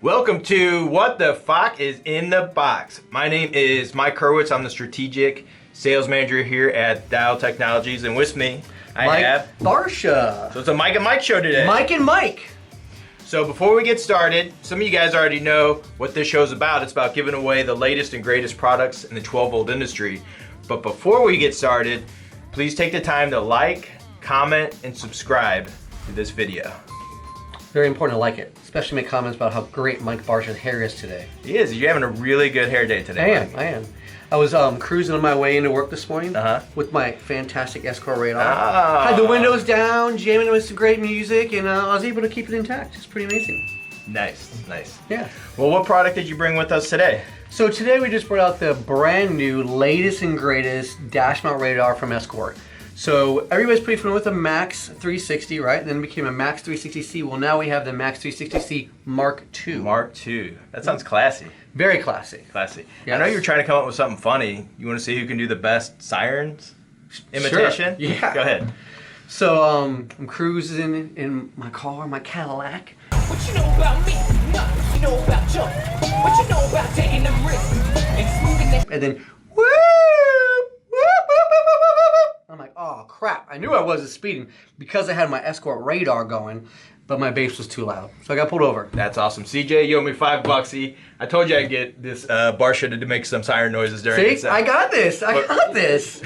Welcome to What the Fuck is in the Box. My name is Mike Hurwitz. I'm the strategic sales manager here at Dial Technologies, and with me I have Barcia. So it's a Mike and Mike show today. Mike and Mike. So before we get started, some of you guys already know what this show's about. It's about giving away the latest and greatest products in the 12-volt industry. But before we get started, please take the time to like, comment, and subscribe to this video. Very important to like it, especially make comments about how great Mike Barcia's hair is today. He is. You're having a really good hair day today. I am. I was cruising on my way into work this morning with my fantastic Escort radar. Had the windows down, jamming with some great music, and I was able to keep it intact. It's pretty amazing. Nice. Yeah. Well, what product did you bring with us today? So today we just brought out the brand new, latest and greatest dash mount radar from Escort. So everybody's pretty familiar with the MAX360, right? Then it became a MAX360C. Well, now we have the MAX360C Mark II. Mark II. That sounds classy. Very classy. Classy. Yes. I know you're trying to come up with something funny. You want to see who can do the best sirens imitation? Sure. Yeah. Go ahead. So I'm cruising in my car, my Cadillac. What you know about me? What you know about jump? What you know about taking them risks and smoothing that? And then, woo! I'm like, oh crap. I knew I wasn't speeding because I had my Escort radar going, but my bass was too loud. So I got pulled over. That's awesome. CJ, you owe me $5. I told you I'd get this Barcia to make some siren noises during the See? I got this. I got this.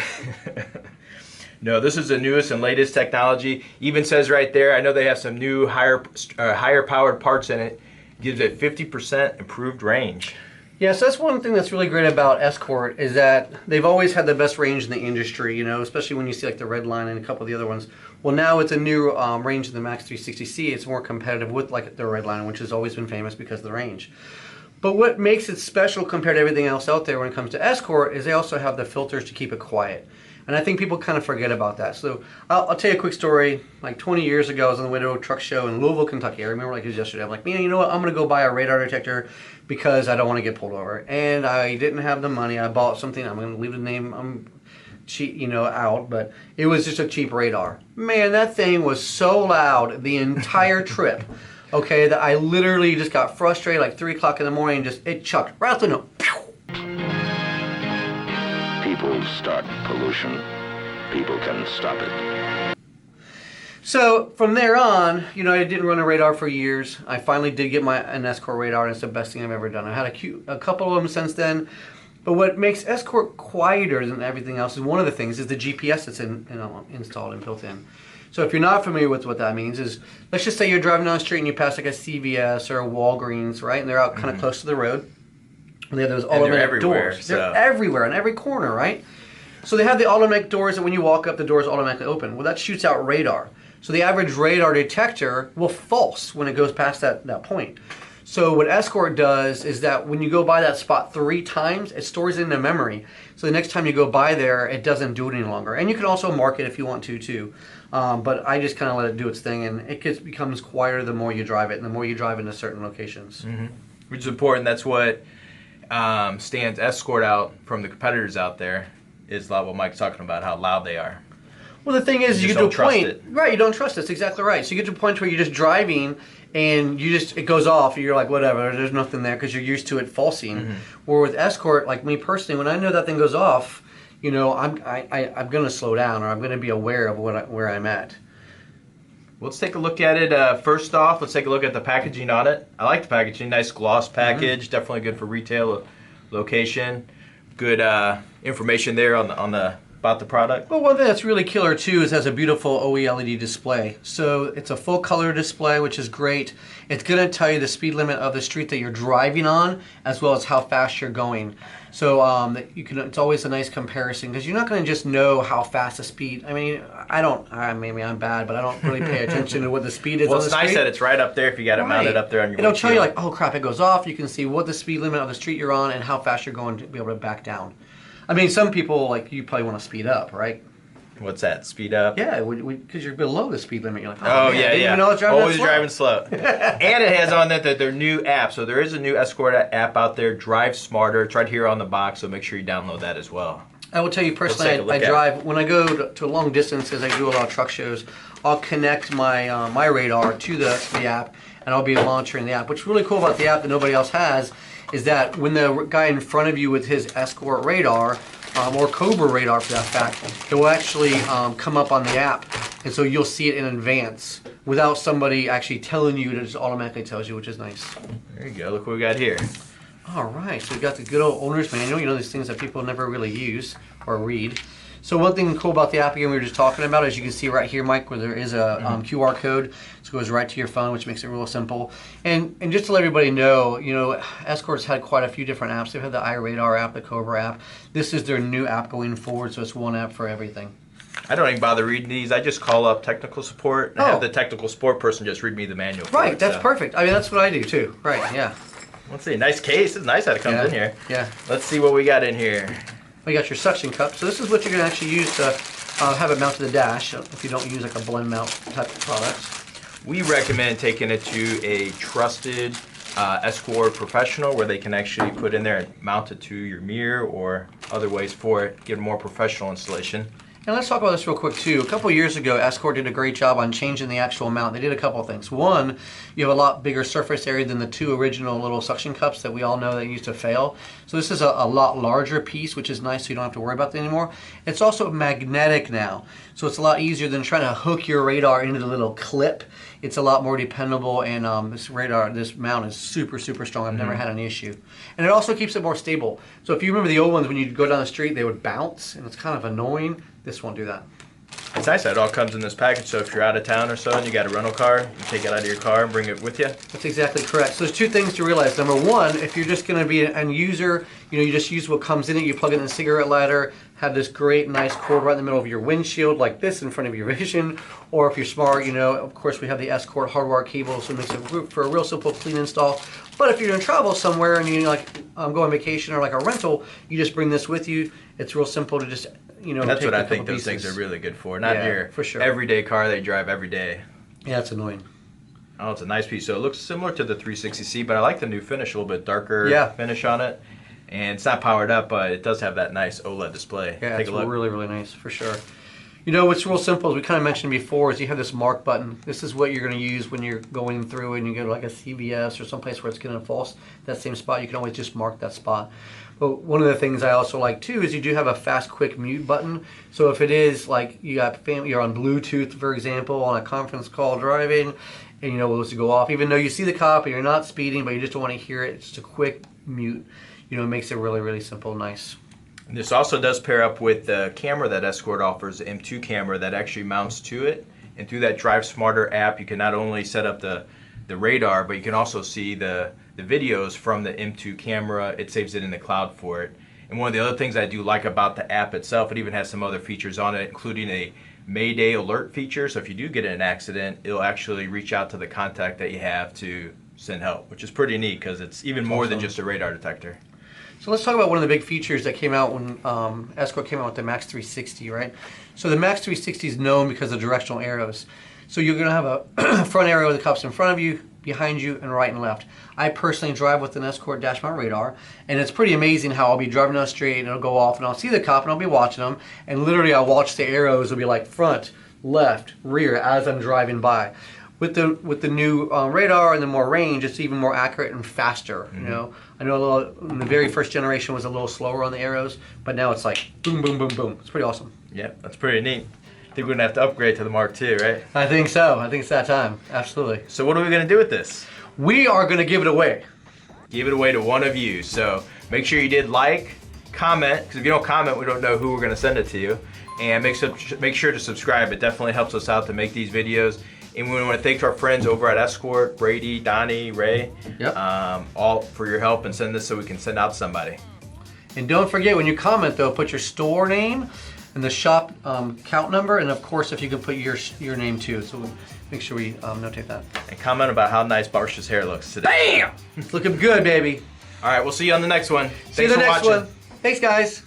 No, this is the newest and latest technology. Even says right there, I know they have some new higher powered parts in it. Gives it 50% improved range. Yeah, so that's one thing that's really great about Escort is that they've always had the best range in the industry, you know, especially when you see like the Red Line and a couple of the other ones. Well, now it's a new range in the MAX360C. It's more competitive with like the Red Line, which has always been famous because of the range. But what makes it special compared to everything else out there when it comes to Escort is they also have the filters to keep it quiet. And I think people kind of forget about that. So I'll tell you a quick story. Like 20 years ago, I was on the Window Truck Show in Louisville, Kentucky. I remember like it was yesterday. I'm like, man, you know what? I'm going to go buy a radar detector because I don't want to get pulled over. And I didn't have the money. I bought something. I'm going to leave the name out, but it was just a cheap radar. Man, that thing was so loud the entire trip. Okay, that I literally just got frustrated like 3 o'clock in the morning and it chucked right out the window. People start pollution. People can stop it. So from there on, you know, I didn't run a radar for years. I finally did get an Escort radar, and it's the best thing I've ever done. I had a couple of them since then. But what makes Escort quieter than everything else is one of the things is the GPS that's installed and built in. So if you're not familiar with what that means is, let's just say you're driving down the street and you pass like a CVS or a Walgreens, right? And they're out kind of close to the road. And they have those automatic doors. So. They're everywhere, on every corner, right? So they have the automatic doors that when you walk up, the doors automatically open. Well, that shoots out radar. So the average radar detector will false when it goes past that point. So what Escort does is that when you go by that spot 3 times, it stores it in the memory. So the next time you go by there, it doesn't do it any longer. And you can also mark it if you want to too. But I just kind of let it do its thing, and it becomes quieter the more you drive it, and the more you drive into certain locations. Mm-hmm. Which is important. That's what stands Escort out from the competitors out there, is what Mike's talking about, how loud they are. Well, the thing is, you get to a point, right? You don't trust it. That's exactly right. So you get to a point where you're just driving, and it goes off, and you're like, whatever. There's nothing there because you're used to it falsing. Mm-hmm. Where with Escort, like me personally, when I know that thing goes off, you know, I'm going to slow down, or I'm going to be aware of where I'm at. Let's take a look at it. First off, let's take a look at the packaging on it. I like the packaging. Nice gloss package. Mm-hmm. Definitely good for retail location. Good information there about the product. Well, one thing that's really killer too is it has a beautiful OLED display. So it's a full color display, which is great. It's going to tell you the speed limit of the street that you're driving on, as well as how fast you're going. So it's always a nice comparison because you're not going to just know how fast the speed. I mean, maybe I'm bad, but I don't really pay attention to what the speed is. Well, on the it's nice street. that it's right up there if you got it mounted up there on your It'll tell you like, oh crap, it goes off. You can see what the speed limit of the street you're on and how fast you're going to be able to back down. I mean, some people, like, you probably want to speed up, right? What's that? Speed up? Yeah, because you're below the speed limit. You're like, oh man, yeah. Even know it's driving always slow. driving slow. And it has on that their new app. So there is a new Escort app out there, Drive Smarter. It's right here on the box, so make sure you download that as well. I will tell you personally, I drive, when I go to long distances, I do a lot of truck shows, I'll connect my my radar to the app, and I'll be launching the app. What's really cool about the app that nobody else has is that when the guy in front of you with his Escort radar, or Cobra radar for that fact, it will actually come up on the app, and so you'll see it in advance without somebody actually telling you. It just automatically tells you, which is nice. There you go. Look what we got here. All right, so we've got the good old owner's manual. You know, these things that people never really use or read. So one thing cool about the app, again, we were just talking about, as you can see right here, Mike, where there is a QR code. So it goes right to your phone, which makes it real simple. And just to let everybody know, you know, Escort's had quite a few different apps. They've had the iRadar app, the Cobra app. This is their new app going forward, so it's one app for everything. I don't even bother reading these. I just call up technical support and have the technical support person just read me the manual. Right, that's perfect. I mean, that's what I do too. Right, yeah. Let's see. Nice case. It's nice how it comes in here. Yeah. Let's see what we got in here. We got your suction cup. So this is what you're going to actually use to have it mount to the dash if you don't use like a blend mount type of product. We recommend taking it to a trusted Escort professional where they can actually put in there and mount it to your mirror or other ways for it, get a more professional installation. And let's talk about this real quick too. A couple of years ago, Escort did a great job on changing the actual mount. They did a couple of things. One, you have a lot bigger surface area than the two original little suction cups that we all know that used to fail. So this is a lot larger piece, which is nice, so you don't have to worry about that anymore. It's also magnetic now, so it's a lot easier than trying to hook your radar into the little clip. It's a lot more dependable, and this mount is super, super strong. I've never had an issue. And it also keeps it more stable. So if you remember the old ones, when you'd go down the street, they would bounce, and it's kind of annoying. This won't do that. It's nice that it all comes in this package, so if you're out of town or so and you got a rental car, you can take it out of your car and bring it with you. That's exactly correct. So there's two things to realize. Number one, if you're just going to be an end user, you know, you just use what comes in it. You plug it in a cigarette lighter, have this great, nice cord right in the middle of your windshield like this in front of your vision. Or if you're smart, you know, of course we have the Escort hardwire cable, so it makes it for a real simple, clean install. But if you're going to travel somewhere and you go on vacation or like a rental, you just bring this with you. It's real simple to just, you know, that's what I think those things are really good for. Not your for sure. everyday car they drive every day. Yeah, it's annoying. Oh, it's a nice piece. So it looks similar to the 360C, but I like the new finish, a little bit darker finish on it. And it's not powered up, but it does have that nice OLED display. Yeah, Take it's a look. really, really nice, for sure. You know, what's real simple, as we kind of mentioned before, is you have this mark button. This is what you're going to use when you're going through and you go to like a CVS or someplace where it's going to false that same spot. You can always just mark that spot. But one of the things I also like too is you do have a fast quick mute button. So if it is like you got family, you're on Bluetooth, for example, on a conference call driving, and you know what's to go off, even though you see the cop and you're not speeding, but you just don't want to hear it, it's just a quick mute. You know, it makes it really, really simple, nice. This also does pair up with the camera that Escort offers, the M2 camera that actually mounts to it. And through that Drive Smarter app, you can not only set up the radar, but you can also see the videos from the M2 camera. It saves it in the cloud for it. And one of the other things I do like about the app itself, it even has some other features on it, including a Mayday alert feature. So if you do get in an accident, it'll actually reach out to the contact that you have to send help, which is pretty neat because it's even more than just a radar detector. So let's talk about one of the big features that came out when Escort came out with the MAX360, right? So the MAX360 is known because of directional arrows. So you're going to have a front arrow that comes in front of you, behind you, and right and left. I personally drive with an Escort dash mount radar, and it's pretty amazing how I'll be driving down the street and it'll go off and I'll see the cop and I'll be watching them, and literally I'll watch the arrows. It'll be like front, left, rear as I'm driving by. With the new radar and the more range, it's even more accurate and faster. You know, I know the very first generation was a little slower on the arrows, but now it's like boom, boom, boom, boom. It's pretty awesome. Yeah, that's pretty neat. I think we're gonna have to upgrade to the Mark II, right? I think so. I think it's that time. Absolutely. So what are we gonna do with this? We are gonna give it away. Give it away to one of you. So make sure you did like, comment, because if you don't comment, we don't know who we're gonna send it to you. And make sure to subscribe. It definitely helps us out to make these videos. And we want to thank our friends over at Escort, Brady, Donnie, Ray, all for your help and send this so we can send out to somebody. And don't forget, when you comment though, put your store name and the shop count number, and of course if you can put your name too. So make sure we notate that. And comment about how nice Barcia's hair looks today. Bam! It's looking good, baby. All right, we'll see you on the next one. See you in the next one. Thanks, guys.